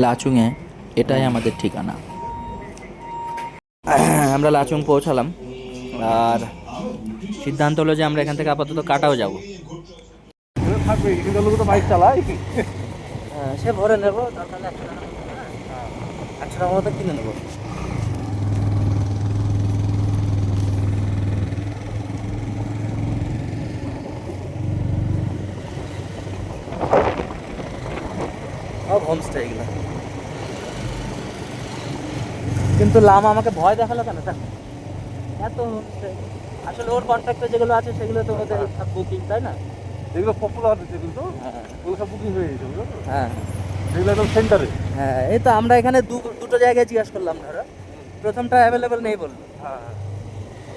লাচুংয়ে এটাই আমাদের ঠিকানা। আমরা লাচুং পৌঁছালাম, আর সিদ্ধান্ত হলো যে আমরা এখান থেকে আপাতত কাটাও যাব। থাকবে কিন্তু লোক তো বাইক চালায়। হ্যাঁ, সে ভরে নেবো, দরকার হলে 100 টাকার মতো কিনে নেবো। সব হোমস্টে এগুলো। কিন্তু লামা আমাকে ভয় দেখালো কেন? এত হোমস্টে আসলে ওর কন্ট্রাক্টে যেগুলো আছে সেগুলো তো ওদের বুকিং, তাই না? যেগুলো পপুলার হচ্ছে কিন্তু ওগুলো সব বুকিং হয়ে গেছে, বুঝলো তো? হ্যাঁ যেগুলো একদম সেন্টারে। হ্যাঁ, এই তো আমরা এখানে দুটো জায়গায় জিজ্ঞাসা করলাম, ধরো প্রথমটা অ্যাভেলেবেল নেই বললো, হ্যাঁ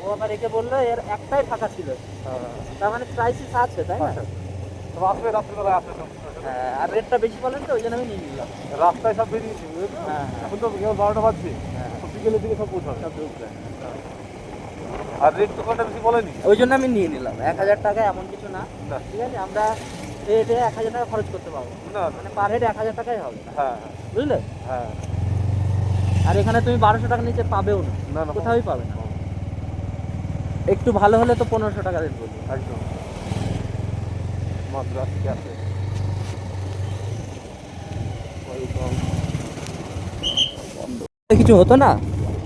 ও আবার একে বললো এর একটাই ফাঁকা ছিল। তার মানে ক্রাইসিস আছে, তাই না? তবে আসবে রাত্রিবেলায় আসবে সব। হ্যাঁ, আর রেটটা বেশি বলেন তো ওই জন্য আমি নিয়ে নিলাম। রাস্তায় সব বেরিয়েছি, বুঝলো তো? হ্যাঁ এখন তো কেবল 12টা বাজছে, সব বিকেলের দিকে সব পৌঁছাবে। সব ঢুকবে। আর রেট তো কোনটা বেশি বলেনি। ওই জন্য আমি নিয়ে নিলাম। 1000 টাকা এমন কিছু না, না। ঠিক আছে? আমরা হেঁটে 1000 টাকা খরচ করতে পারবো, না মানে পার হেড 1000 টাকাই হবে, হ্যাঁ বুঝলে? হ্যাঁ। আর এখানে তুমি 1200 টাকা নিচে পাবেও না, না না কোথাওই পাবে না। একটু ভালো হলে তো 1500 টাকা রেট বলবো। একদম মাদ্রাস ক্যাফে। কিছু হতো না,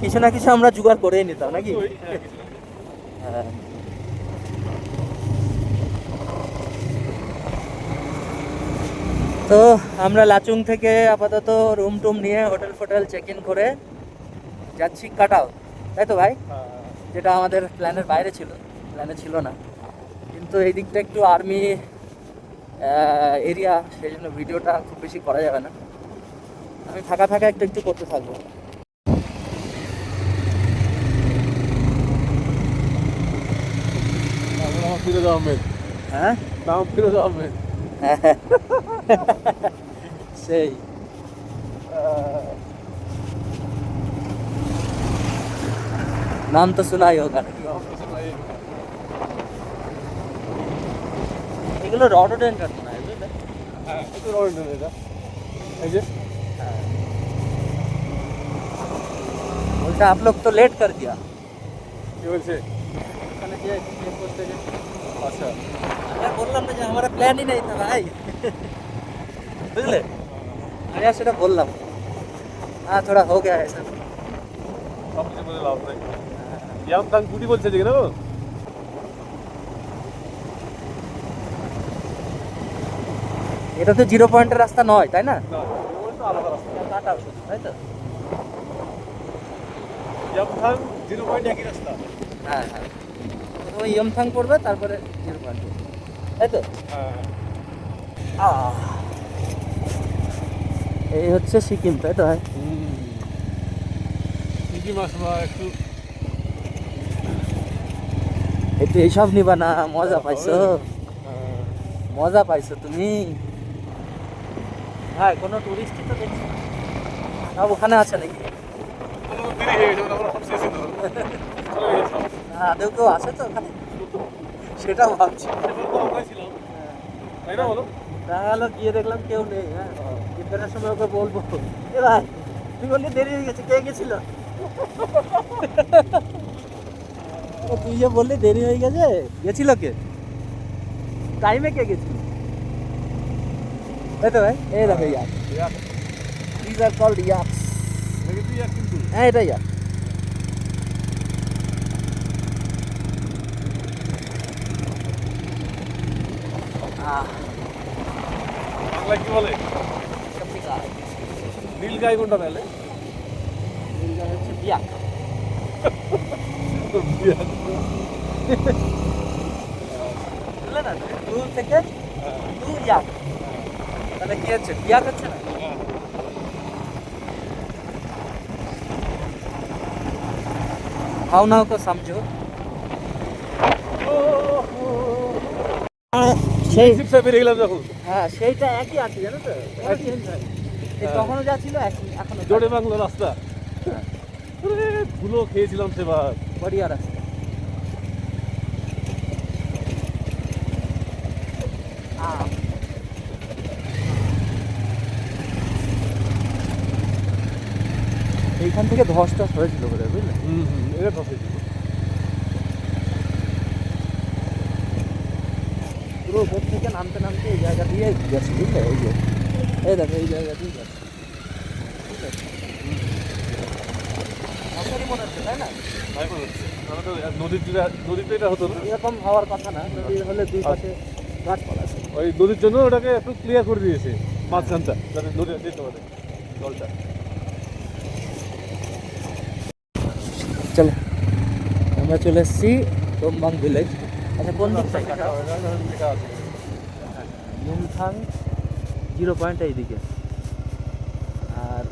কিছু না কিছু আমরা জোগাড় করেই নিতাম নাকি? হ্যাঁ। তো আমরা লাচুং থেকে আপাতত রুম টুম নিয়ে হোটেল ফোটেল চেক ইন করে যাচ্ছি কাটাও, তাই তো ভাই? যেটা আমাদের প্ল্যানের বাইরে ছিল, প্ল্যানে ছিল না। কিন্তু এই দিকটা একটু আর্মি এরিয়া, সেই জন্য ভিডিওটা খুব বেশি করা যাবে না। আমি ফাঁকা ফাঁকা একটু একটু করতে থাকবো। নাম ফিরোজ আহমেদ। হ্যাঁ নাম ফিরোজ আহমেদ। সেই नाम तो सुना ही होगा। এগুলো রডোডেন্ড্রন মনে হয়, বুঝলে? হ্যাঁ এটা রডোডেন্ড্রন, এটা এই যে बोलता आप लोग तो लेट कर दिया। কি বলছে? ওখানে যে চেক করতে যে আচ্ছা আমি বললাম না যে हमारा प्लान ही नहीं था भाई, বুঝলে? আমি আর সেটা বললাম, হ্যাঁ थोड़ा हो गया है सर। সব কিছু বলে লাভ নাই। ইয়ামথাং গুটি বলছে যে কেন? এটা তো 0 পয়েন্টের রাস্তা নয়, তাই না? না ওই তো আলাদা রাস্তা। কাটাও শুধু, তাই তো? ইয়ামথাং 0 পয়েন্ট একই রাস্তা। হ্যাঁ হ্যাঁ, প্রথমে ইয়মথাং পড়বে, তারপরে 0 পয়েন্ট, তাই তো? হ্যাঁ এই হচ্ছে সিকিম, তাই তো ভাই? কি মাছ বা একটু একটু এইসব নিবা না, মজা পাইছো? হ্যাঁ। মজা পাইছো তুমি? হ্যাঁ, কোনো টুরিস্টই তো দেখছি না। সব ওখানে আছে নাকি? আমার দেরি হয়ে গেছে, আমরা সব শেষে তো চলে গেছে। না, আদৌ কেউ আছে তো ওখানে? সেটাও ভাবছি। সেবার তো আমরাই ছিলাম, তাই না বলো? দেখা গেলো গিয়ে দেখলাম কেউ নেই। হ্যাঁ, ফেরার সময় ওকে বলবো, এ ভাই তুই বললি দেরি হয়ে গেছে, কে গেছিল? তুই যে বললি দেরি হয়ে গেছে, গেছিল কে? টাইমে কে গেছিল? তাই তো ভাই? এই দেখো ইয়াক, ইয়াক these are called yaks। দেখেছি ইয়াক কিন্তু হ্যাঁ, এটা ইয়াক। বাংলায় কি বলে? নীল গাই কোনটা তাহলে? হচ্ছে বিয়াক। ইয়াক। বুঝলে না, দু থেকে দু ইয়াক, তাহলে কি হচ্ছে? বিয়াক হচ্ছে না? भावनाओं को समझो। সেই শিপসা বেরিয়ে গেলাম যখন হ্যাঁ, সেইটা একই আছে, জানো তো? কোনো চেঞ্জ হয়নি। এই তখনও যা ছিল একই, এখনো তাই। জোড়ে বাংলা রাস্তা। আরে, ধুলো খেয়েছিলাম সেবার। বড়িয়া রাস্তা। এইখান থেকে ধস টস হয়েছিল বলে বুঝলে। এটা ধসে ছিল পুরো উপর থেকে নামতে নামতে এই জায়গা দিয়ে গেছে বুঝলে, এই যে এই দেখো এই জায়গা দিয়ে গেছে। ঠিক আছে, আমারই মনে হচ্ছে তাই না? তাই মনে হচ্ছে। তাহলে তো নদীতে এটা হতো না। এরকম হওয়ার কথা না, নদীর হলে দুই পাশে গাছপালা আছে। ওই নদীর জন্য ওটাকে একটু ক্লিয়ার করে দিয়েছে মাঝখানটা, যাতে নদী যেতে পারে জলটা। চলো আমরা চলে এসেছি তোমবাং ভিলেজ। আচ্ছা কোন দিক থেকে লেখা আছে। ইউমথাং 0 পয়েন্ট এইদিকে, আর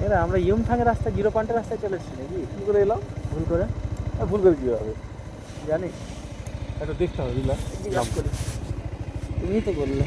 এরা আমরা ইউমথাংয়ের রাস্তা 0 পয়েন্টের রাস্তায় চলে এসেছি নাকি কি করে এলাম? ভুল করে? ভুল করে কি হবে জানিস, এটা দেখতে হবে বুঝলা। জিজ্ঞাসা করি, তুমিই তো বললে।